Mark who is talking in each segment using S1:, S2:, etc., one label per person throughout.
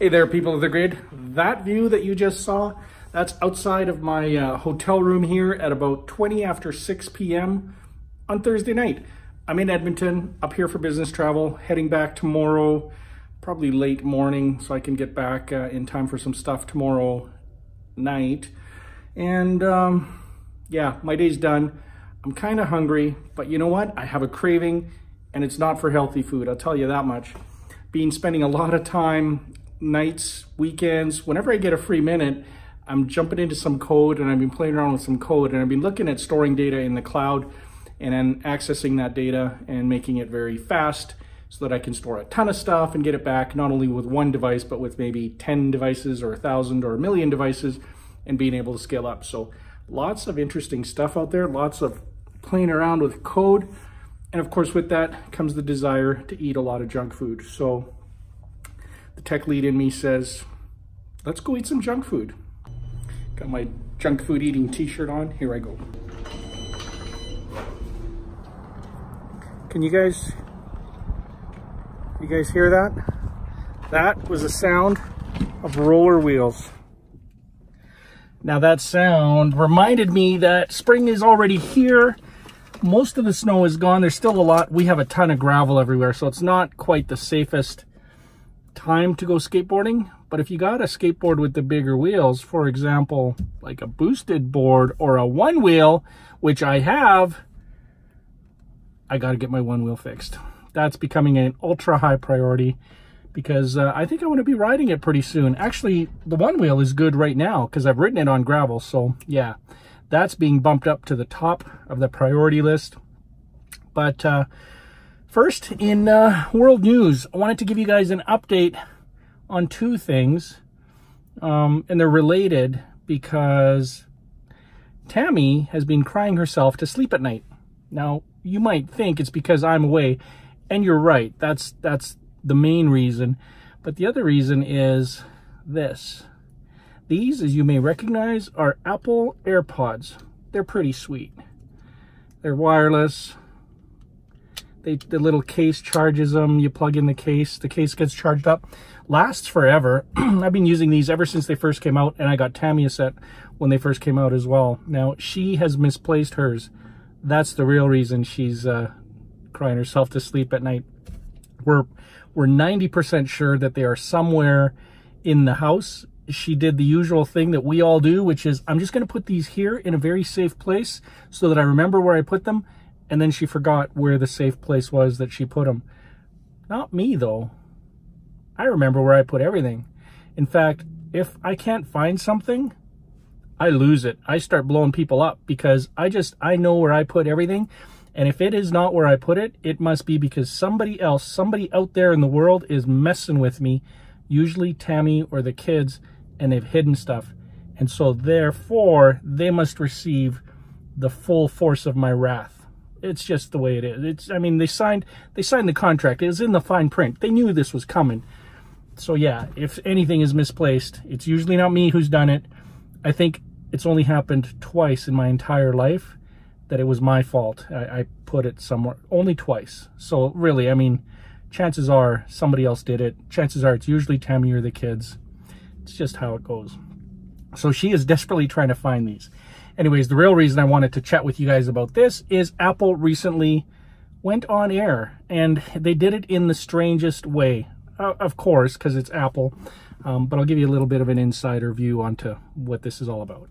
S1: Hey there, people of the grid. That view that you just saw, that's outside of my hotel room here at about 20 after 6 p.m. on Thursday night. I'm in Edmonton, up here for business travel, heading back tomorrow, probably late morning, so I can get back in time for some stuff tomorrow night. And yeah, my day's done. I'm kind of hungry, but you know what? I have a craving, and it's not for healthy food, I'll tell you that much. Spending a lot of time, nights, weekends, whenever I get a free minute, I'm jumping into some code, and I've been playing around with some code, and I've been looking at storing data in the cloud and then accessing that data and making it very fast so that I can store a ton of stuff and get it back, not only with one device, but with maybe 10 devices or 1,000 or 1,000,000 devices, and being able to scale up. So lots of interesting stuff out there, lots of playing around with code. And of course, with that comes the desire to eat a lot of junk food. So the tech lead in me says, let's go eat some junk food. Got my junk food eating t-shirt on. Here I go. Can you guys hear that? That was the sound of roller wheels. Now that sound reminded me that spring is already here. Most of the snow is gone. There's still a lot. We have a ton of gravel everywhere, so it's not quite the safest time to go skateboarding. But if you got a skateboard with the bigger wheels, for example, like a boosted board or a one wheel, which I have, I got to get my one wheel fixed. That's becoming an ultra high priority because I think I want to be riding it pretty soon. Actually, the one wheel is good right now because I've ridden it on gravel. So yeah, that's being bumped up to the top of the priority list. But first, in world news, I wanted to give you guys an update on two things. And they're related because Tammy has been crying herself to sleep at night. Now, you might think it's because I'm away, and you're right. That's the main reason. But the other reason is this. These, as you may recognize, are Apple AirPods. They're pretty sweet. They're wireless. The little case charges them. You plug in the case gets charged up. Lasts forever. I've been using these ever since they first came out, and I got Tammy a set when they first came out as well. Now, she has misplaced hers. That's the real reason she's crying herself to sleep at night. We're 90% sure that they are somewhere in the house. She did the usual thing that we all do, which is I'm just going to put these here in a very safe place so that I remember where I put them. And then she forgot where the safe place was that she put them. Not me, though. I remember where I put everything. In fact, if I can't find something, I lose it. I start blowing people up because I know where I put everything. And if it is not where I put it, it must be because somebody else, somebody out there in the world is messing with me, usually Tammy or the kids, and they've hidden stuff. And so therefore, they must receive the full force of my wrath. It's just the way it is. I mean, they signed the contract. It was in the fine print. They knew this was coming. So yeah, if anything is misplaced, it's usually not me who's done it. I think it's only happened twice in my entire life that it was my fault. I put it somewhere, only twice. So really, I mean, chances are somebody else did it. Chances are it's usually Tammy or the kids. It's just how it goes. So she is desperately trying to find these. Anyways, the real reason I wanted to chat with you guys about this is Apple recently went on air, and they did it in the strangest way. Of course, because it's Apple. But I'll give you a little bit of an insider view onto what this is all about.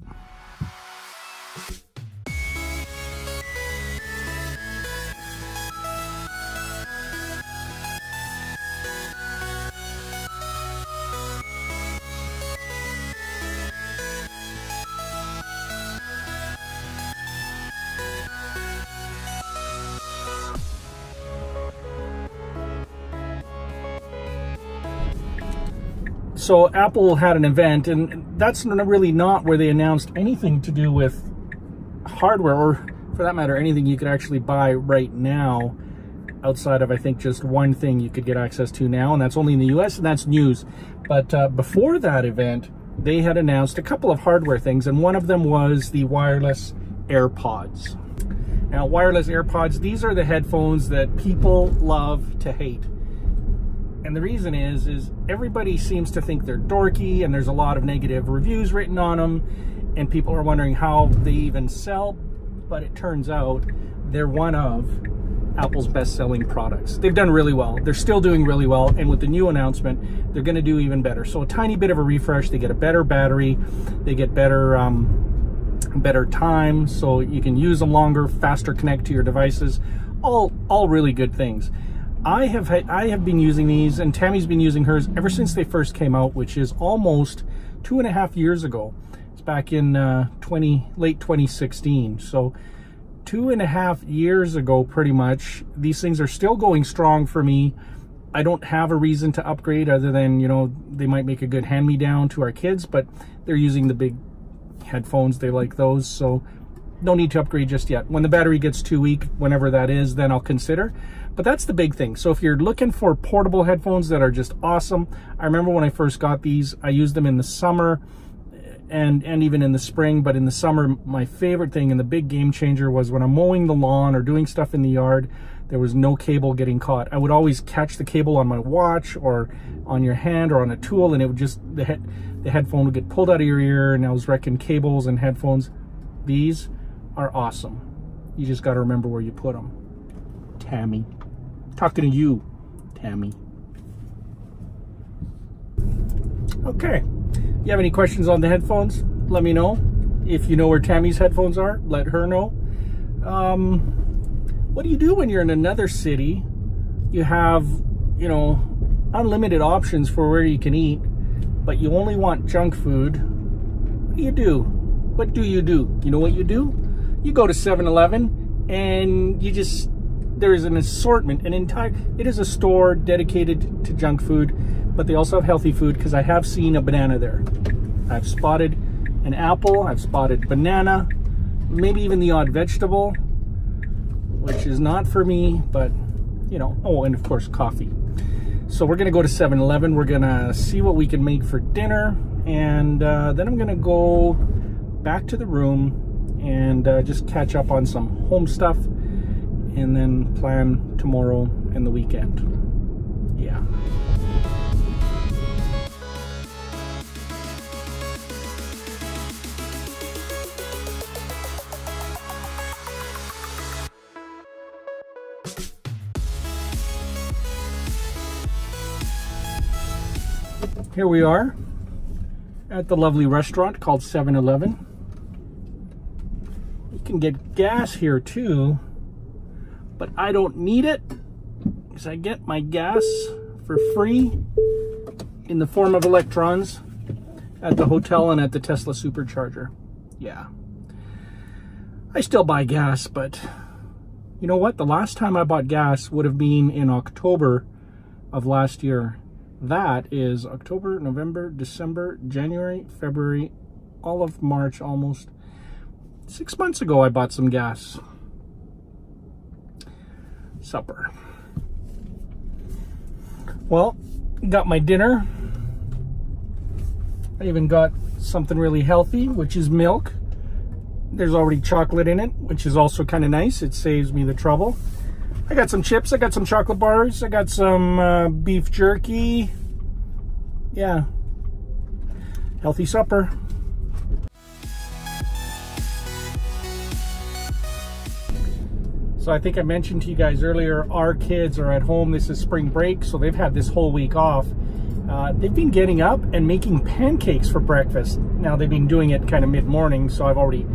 S1: So Apple had an event, and that's really not where they announced anything to do with hardware, or for that matter, anything you could actually buy right now, outside of, I think, just one thing you could get access to now, and that's only in the US, and that's news. But before that event, they had announced a couple of hardware things, and one of them was the wireless AirPods. Now, wireless AirPods, these are the headphones that people love to hate. And the reason is everybody seems to think they're dorky, and there's a lot of negative reviews written on them, and people are wondering how they even sell, but it turns out they're one of Apple's best-selling products. They've done really well. They're still doing really well, and with the new announcement, they're going to do even better. So a tiny bit of a refresh. They get a better battery. They get better time, so you can use them longer, faster connect to your devices. All really good things. I have been using these, and Tammy's been using hers ever since they first came out, which is almost 2.5 years ago. It's back in late 2016. So 2.5 years ago, pretty much. These things are still going strong for me. I don't have a reason to upgrade other than, you know, they might make a good hand-me-down to our kids, but they're using the big headphones. They like those, so no need to upgrade just yet. When the battery gets too weak, whenever that is, then I'll consider. But that's the big thing. So if you're looking for portable headphones that are just awesome, I remember when I first got these, I used them in the summer and even in the spring. But in the summer, my favorite thing and the big game changer was when I'm mowing the lawn or doing stuff in the yard, there was no cable getting caught. I would always catch the cable on my watch or on your hand or on a tool, and it would just, the headphone would get pulled out of your ear, and I was wrecking cables and headphones. These are awesome. You just got to remember where you put them. Tammy. Talking to you, Tammy. Okay. If you have any questions on the headphones, let me know. If you know where Tammy's headphones are, let her know. What do you do when you're in another city? You have, you know, unlimited options for where you can eat, but you only want junk food. What do you do? What do you do? You know what you do? You go to 7-Eleven and you just, there is an assortment, it is a store dedicated to junk food, but they also have healthy food, because I have seen a banana there. I've spotted an apple, I've spotted banana, maybe even the odd vegetable, which is not for me, but you know, oh, and of course coffee. So we're gonna go to 7-Eleven, we're gonna see what we can make for dinner, and then I'm gonna go back to the room and just catch up on some home stuff, and then plan tomorrow and the weekend. Yeah. Here we are at the lovely restaurant called 7-Eleven. You can get gas here too, but I don't need it because I get my gas for free in the form of electrons at the hotel and at the Tesla supercharger. Yeah. I still buy gas, but you know what? The last time I bought gas would have been in October of last year. That is October, November, December, January, February, all of March almost. 6 months ago I bought some gas. Supper. Well, got my dinner. I even got something really healthy, which is milk. There's already chocolate in it, which is also kind of nice. It saves me the trouble. I got some chips, I got some chocolate bars, I got some beef jerky. Yeah. Healthy supper. So I think I mentioned to you guys earlier, our kids are at home. This is spring break, so they've had this whole week off. They've been getting up and making pancakes for breakfast. Now they've been doing it kind of mid-morning, so I've already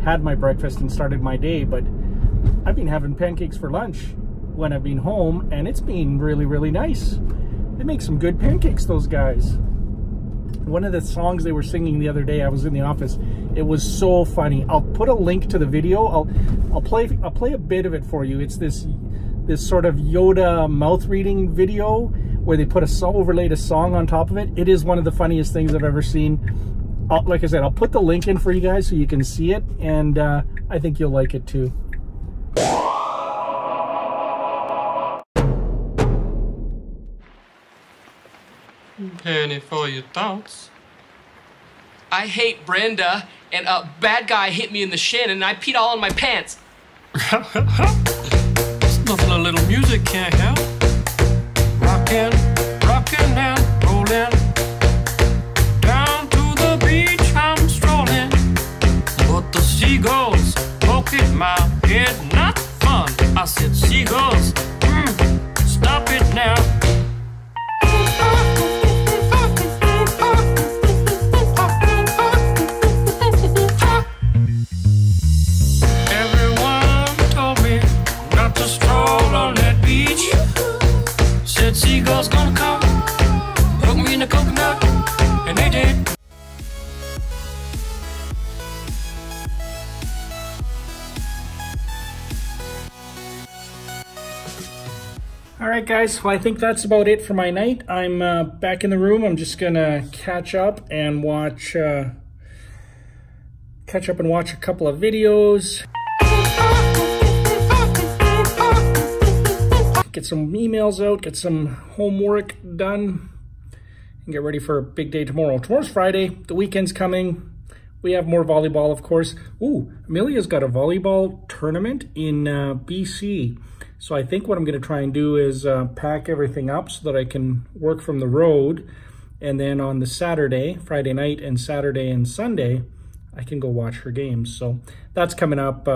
S1: had my breakfast and started my day, but I've been having pancakes for lunch when I've been home, and it's been really, really nice. They make some good pancakes, those guys. One of the songs they were singing the other day, I was in the office, it was so funny. I'll put a link to the video. I'll play a bit of it for you. It's this sort of Yoda mouth reading video where they put overlaid a song on top of it. It is one of the funniest things I've ever seen. Like I said, I'll put the link in for you guys so you can see it, and I think you'll like it too.
S2: Penny for your thoughts.
S3: I hate Brenda, and a bad guy hit me in the shin, and I peed all in my pants.
S2: It's nothing a little music can't help. Rockin',
S1: right, guys, well, I think that's about it for my night. I'm back in the room. I'm just gonna catch up and watch a couple of videos. Get some emails out, get some homework done, and get ready for a big day tomorrow. Tomorrow's Friday, the weekend's coming. We have more volleyball, of course. Ooh, Amelia's got a volleyball tournament in BC. So I think what I'm gonna try and do is pack everything up so that I can work from the road. And then on the Saturday, Friday night and Saturday and Sunday, I can go watch her games. So that's coming up,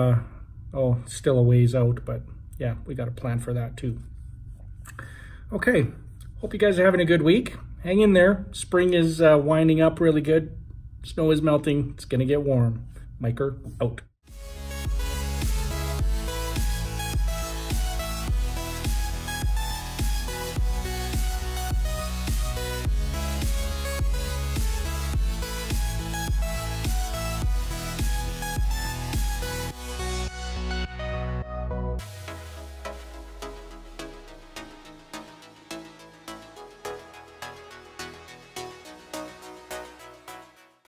S1: still a ways out, but yeah, we got a plan for that too. Okay, hope you guys are having a good week. Hang in there. Spring is winding up really good. Snow is melting. It's gonna get warm. Miker out.